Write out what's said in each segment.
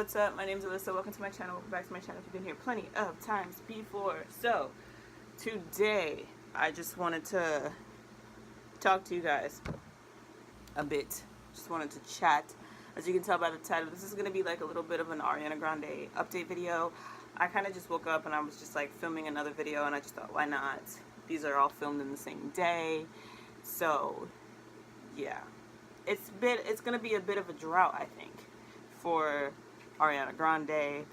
what's up? My name is Alyssa. Welcome to my channel. Welcome back to my channel if you've been here plenty of times before. So, today, I just wanted to talk to you guys a bit. Just wanted to chat. As you can tell by the title, this is going to be like a little bit of an Ariana Grande update video. I kind of just woke up and I was just like filming another video and I just thought, why not? These are all filmed in the same day. So, yeah. It's going to be a bit of a drought, I think, for Ariana Grande,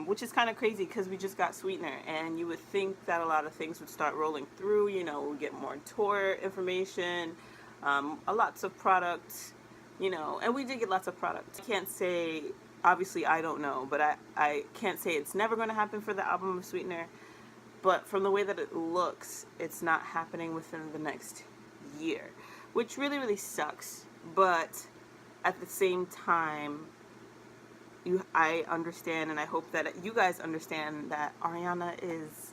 which is kind of crazy because we just got Sweetener, and you would think that a lot of things would start rolling through. You know, we'll get more tour information, lots of products, you know, and we did get lots of products. I can't say, obviously I don't know, but I can't say it's never going to happen for the album of Sweetener, but from the way that it looks, it's not happening within the next year, which really, really sucks. But at the same time, I understand, and I hope that you guys understand that Ariana is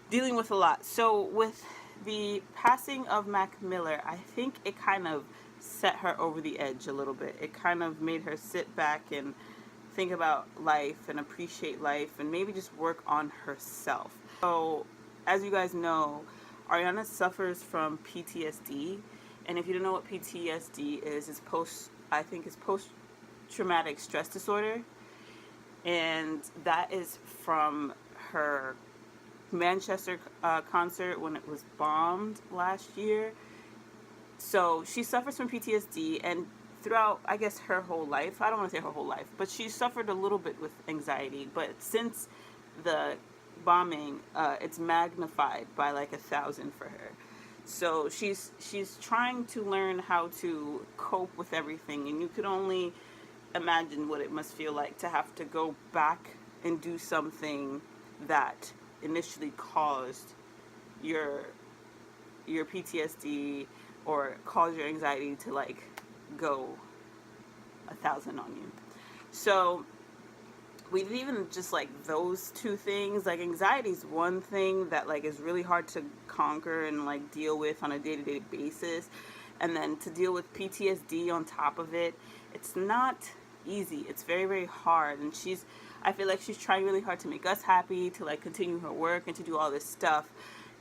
dealing with a lot. So with the passing of Mac Miller, I think it kind of set her over the edge a little bit. It kind of made her sit back and think about life and appreciate life and maybe just work on herself. So as you guys know, Ariana suffers from PTSD, and if you don't know what PTSD is, it's post-traumatic stress disorder, and that is from her Manchester concert when it was bombed last year. So she suffers from PTSD, and throughout, I guess, her whole life, I don't want to say her whole life, but she suffered a little bit with anxiety, but since the bombing, it's magnified by like 1,000 for her. So she's trying to learn how to cope with everything, and you could only imagine what it must feel like to have to go back and do something that initially caused your PTSD or caused your anxiety to like go 1,000 on you. So we've even just like those two things, like anxiety is one thing that like is really hard to conquer and like deal with on a day-to-day basis, and then to deal with PTSD on top of it, it's not easy. It's very, very hard, and I feel like she's trying really hard to make us happy, to like continue her work and to do all this stuff.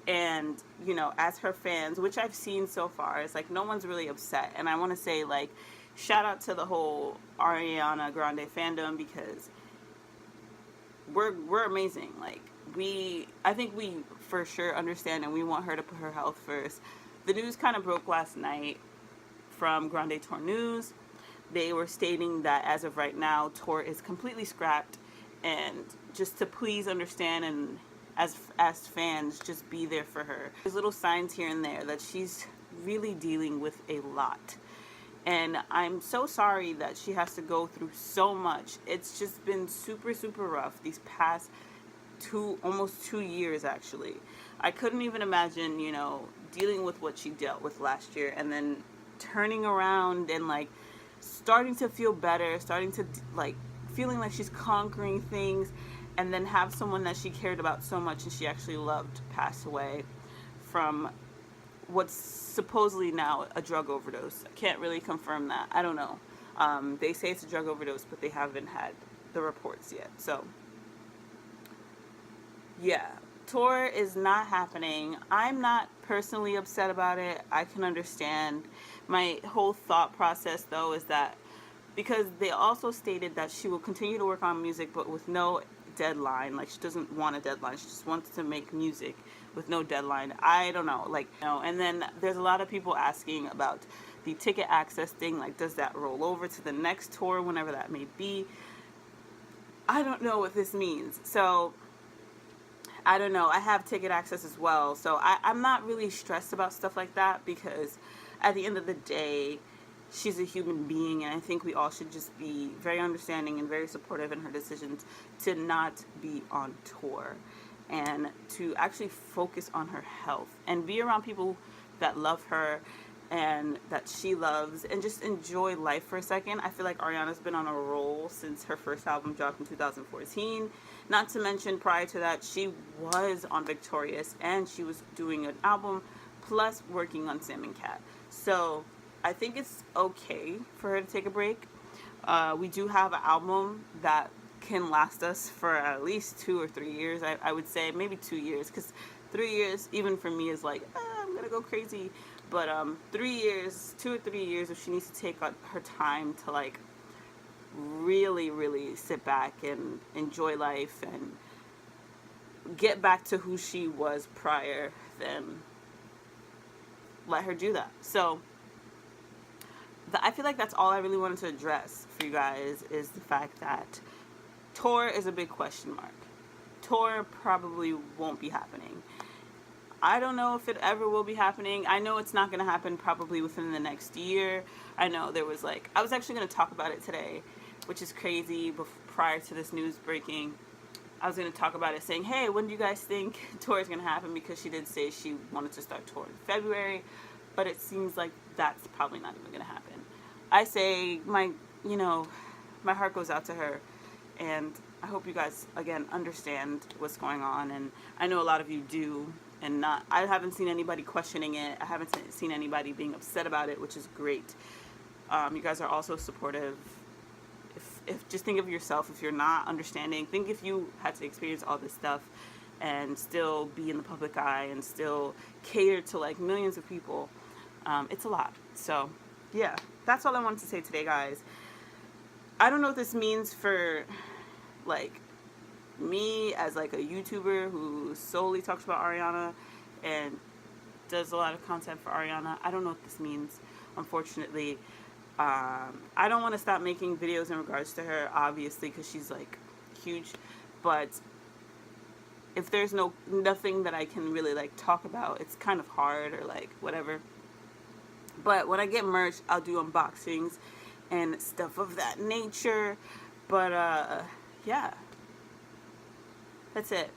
And you know, as her fans, which I've seen so far, it's like no one's really upset. And I want to say like shout out to the whole Ariana Grande fandom, because we're amazing. Like I think we for sure understand, and we want her to put her health first. The news kind of broke last night from Grande Tour News. They were stating that as of right now, tour is completely scrapped, and just to please understand, and as fans, just be there for her. There's little signs here and there that she's really dealing with a lot. And I'm so sorry that she has to go through so much. It's just been super, super rough these past almost 2 years, actually. I couldn't even imagine, you know, dealing with what she dealt with last year, and then turning around and like starting to feel better, starting to like feeling like she's conquering things, and then have someone that she cared about so much and she actually loved pass away from what's supposedly now a drug overdose. I can't really confirm that. I don't know. They say it's a drug overdose, but they haven't had the reports yet. So, yeah. Tour is not happening. I'm not personally upset about it. I can understand. My whole thought process, though, is that because they also stated that she will continue to work on music, but with no deadline. Like, she doesn't want a deadline. She just wants to make music with no deadline. I don't know, like, you know. And then there's a lot of people asking about the ticket access thing. Like, does that roll over to the next tour, whenever that may be? I don't know what this means. So I don't know. I have ticket access as well, so I'm not really stressed about stuff like that, because at the end of the day, she's a human being, and I think we all should just be very understanding and very supportive in her decisions to not be on tour, and to actually focus on her health and be around people that love her and that she loves, and just enjoy life for a second. I feel like Ariana's been on a roll since her first album dropped in 2014. Not to mention, prior to that, she was on Victorious, and she was doing an album plus working on Sam and Cat. So I think it's okay for her to take a break. We do have an album that can last us for at least 2 or 3 years. I would say maybe 2 years, because 3 years, even for me, is like, I'm gonna go crazy. But 3 years, 2 or 3 years, if she needs to take her time to like really, really sit back and enjoy life and get back to who she was prior, then let her do that. So I feel like that's all I really wanted to address for you guys, is the fact that tour is a big question mark. Tour probably won't be happening. I don't know if it ever will be happening. I know it's not going to happen probably within the next year. I know there was like, I was actually going to talk about it today, which is crazy. Prior to this news breaking, I was going to talk about it, saying, hey, when do you guys think tour is going to happen? Because she did say she wanted to start tour in February, but it seems like that's probably not even going to happen. I say my heart goes out to her, and I hope you guys, again, understand what's going on, and I know a lot of you do, and I haven't seen anybody questioning it. I haven't seen anybody being upset about it, which is great. You guys are also supportive. If just think of yourself, if you're not understanding, think if you had to experience all this stuff and still be in the public eye and still cater to like millions of people. It's a lot. So yeah, that's all I wanted to say today, guys. I don't know what this means for like me as like a YouTuber who solely talks about Ariana and does a lot of content for Ariana. I don't know what this means, unfortunately. I don't want to stop making videos in regards to her, obviously, because she's like huge, but if there's nothing that I can really like talk about, it's kind of hard, or like whatever. But when I get merch, I'll do unboxings and stuff of that nature. But yeah, that's it.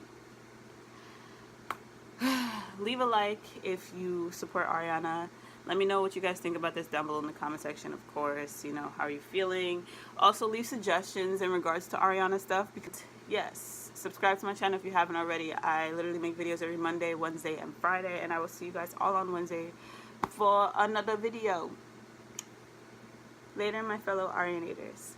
Leave a like if you support Ariana. Let me know what you guys think about this down below in the comment section, of course. How are you feeling? Also, leave suggestions in regards to Ariana stuff, because, yes, subscribe to my channel if you haven't already. I literally make videos every Monday, Wednesday, and Friday, and I will see you guys all on Wednesday for another video. Later, my fellow Arianators.